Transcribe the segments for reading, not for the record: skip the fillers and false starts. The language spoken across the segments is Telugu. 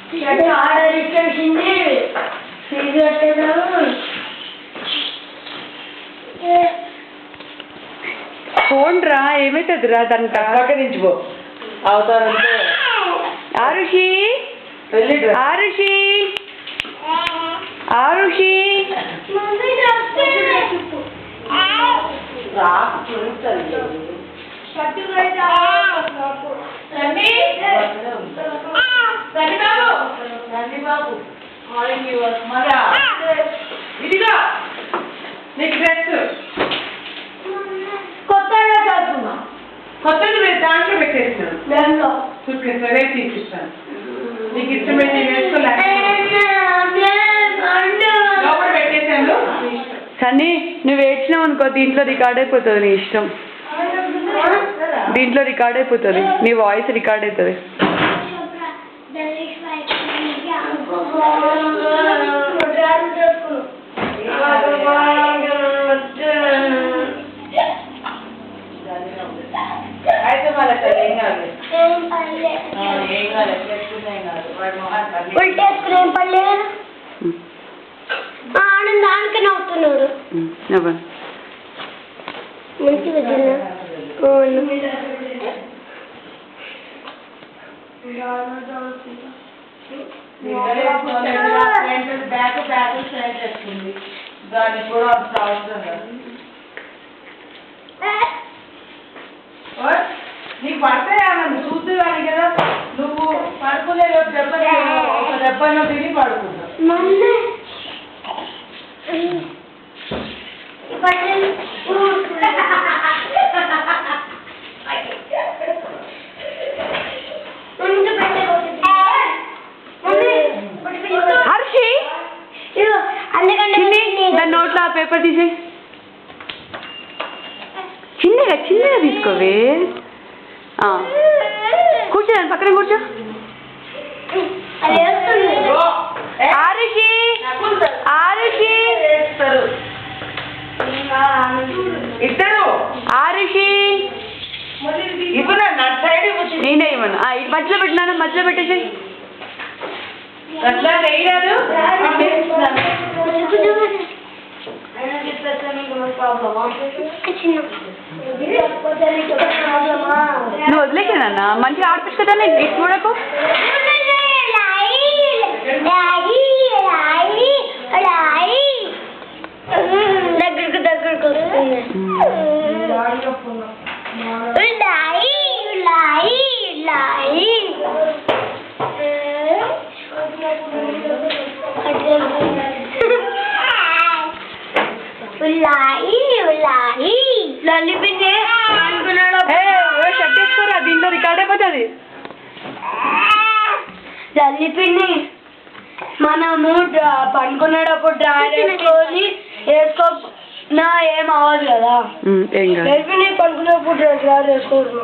ఆర్డర్ ఇచ్చేసింది ఫీజు కట్టేదాము. ఫోన్ రా ఏమైతుంది రా దాని పక్కనించుకో అవతారంటే ఆరుషి ఆరుషి ఆరుషి ఇదిగా నీకు డ్రెస్ కొత్తది దాంట్లో పెట్టేసినాను సరే తీసిస్తాను నీకు ఇష్టమైన లోపల పెట్టేశాను. సన్నీ నువ్వు ఏడ్చినావు అనుకో దీంట్లో రికార్డ్ అయిపోతుంది నీ ఇష్టం. దీంట్లో రికార్డ్ అయిపోతుంది నీ వాయిస్ రికార్డ్ అవుతుంది. అయితే మళ్ళీ ఏం కాదు ఉల్టేసుకునేం పడలేదు దానికనే అవుతున్నాడు మంచిగా బ్యాక్ సైడ్ చేస్తుంది దానికి కూడా అంత అవసరం కదా. నీకు పడతాయా చూద్దు కానీ కదా నువ్వు పడుకునే దెబ్బ ఒక దెబ్బలో తిని పడుకుంటావు. హర్షి దాని నోట్లో ఆ పేపర్ తీసేయి. చిన్నగా చిన్నగా తీసుకోవే. కూర్చో దాని పక్కన కూర్చో. ఆరుషి ఆరుషి ఇద్దరు ఆరుషి ఇప్పుడు నేనే ఇవ్వను. ఇటు మధ్యలో పెట్టినాను మధ్యలో పెట్టేసి అట్లా వేయరాదు. నువ్వు వదిలేసానన్నా మంచిగా ఆడిపించు కదా నేను ఇటు చూడకు. దగ్గరకు దగ్గరకు షర్ట్ దీంట్లో రికార్డ్ అయిపోతుంది. లల్లిపిన్ని మనము పనుకునేటప్పుడు డ్రాయర్ వేసుకొని వేసుకోనా ఏం అవ్వదు కదా. పనుకునేటప్పుడు డ్రాయర్ వేసుకోవచ్చు.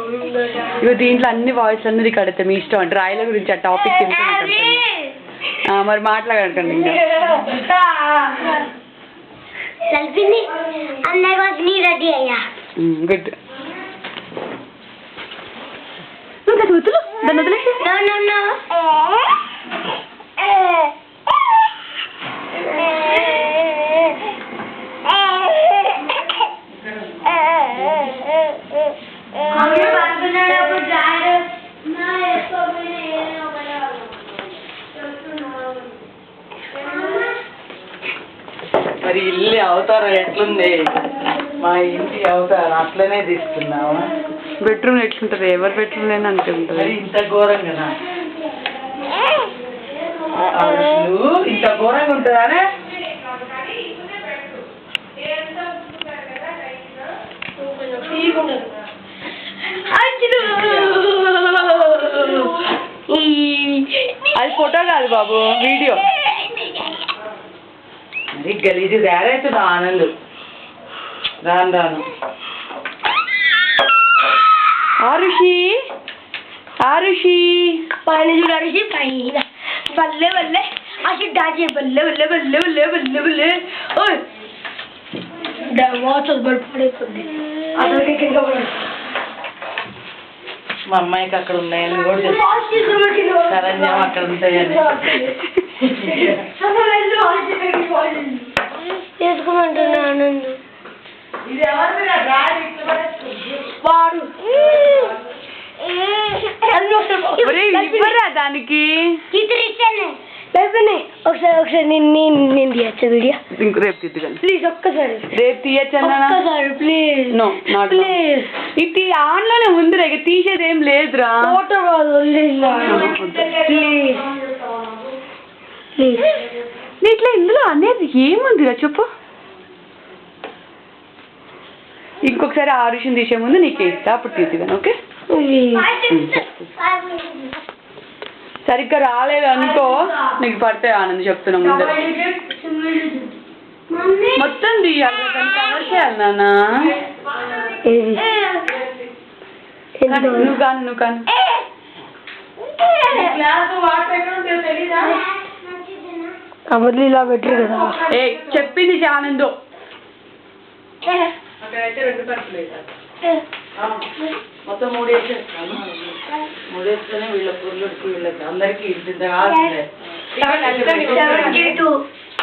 ఇవి దీంట్లో అన్ని వాయిస్ అన్ని రికార్డ్ అవుతాయి మీ ఇష్టం. డ్రాయిల గురించి ఆ టాపిక్ మరి మాట్లాడకండి ఇంకా. లల్లిపిన్ని అన్నయ్య కోసం నీ రెడీ అయ్యా. గుడ్. ఇంకా వదులు దాన్ని వదిలేసి. మరి ఇల్లు అవతారం ఎట్లుంది? మా ఇంటి అవతారం అట్లనే తీసుకున్నావా? బెడ్రూమ్ ఎట్లుంటది? ఎవరు బెడ్రూమ్ లేని అంతే ఉంటుంది. ఇంత ఘోరంగా ఇంత ఘోరంగా ఉంటుందా? అది ఫోటో కాదు బాబు వీడియో. మరి గలీజు తయారవుతుంది ఆనంద్ రాను రాను. ఆరుషి ఆరుషి పైన చూడాలి పైన బల్లే బల్లే అసలు డాజీ బల్లే బల్లే బల్లే బల్లే బల్లే బల్లే ఓయ్ వాచ్ బల్ పడేస్తుంది అసలు మా అమ్మాయికి అక్కడ ఉన్నాయని కూడా తెలుసు. శరణ్యం అక్కడ ఉంటాయని. చేసుకోమంటున్నాను ఇది ఎవరిదిరా? డాడీ ఇట్లా పడేస్తుంది. వాడు ఒరేయ్, ఇవ్వరా దానికి ఒకసారి నేను తీయచ్చా వీడియో ఇంక రేపు తిద్దగాని ప్లీజ్ ఒక్కసారి రేపు తీయచ్చన్నా ఒక్కసారి ప్లీజ్ నో నాట్ ప్లీజ్ ఇది ఆన్లోనే ఉందిరా ఇక తీసేది ఏం లేదురా ఫోటో కాదు ప్లీజ్ ప్లీజ్ ప్లీజ్ ఇట్లా ఇందులో అనేది ఏముందిరా చెప్పు. ఇంకొకసారి ఆ విషయం తీసే ముందు నీకు ఇస్తా అప్పుడు తీద్దుగాను. ఓకే సరిగ్గా రాలేదు అనుకో నీకు పడతాయి ఆనంద్ చెప్తున్నా ముందు. మొత్తం తీయాలి దాన్ని కవర్ చేయాలి నాన్న. నువ్వు కాను గ్లాసు వాటర్ ఎక్కడ ఉంటాయో తెలీదా? అమర్లు ఇలా పెట్టరు కదా ఏ చెప్పింది ఆనంద్. అక్కడైతే 2 పరుపులు వేసారు. మొత్తం 3 వేసేస్తాను. 3 వేస్తేనే వీళ్ళ పుల్లుడికి వీళ్ళకి అందరికి ఇంత కావాల్సిందే.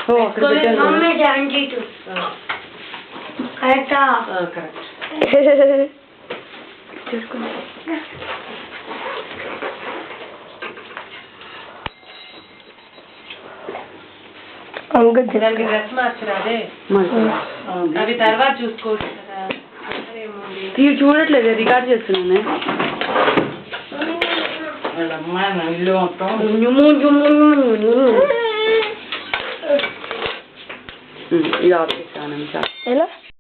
ఓ అక్కడ పెట్టాను. కరెక్టా కరెక్ట్. దానికి డ్రెస్ మార్చరా అదే? అవి తర్వాత చూసుకోవచ్చు కదా. ఇవి చూడట్లేదు రికార్డ్ చేస్తున్నాను. వాళ్ళ అమ్మాయి నా ఇల్లు మొత్తం ఇది ఆఫ్ చేస్తాను. ఎలా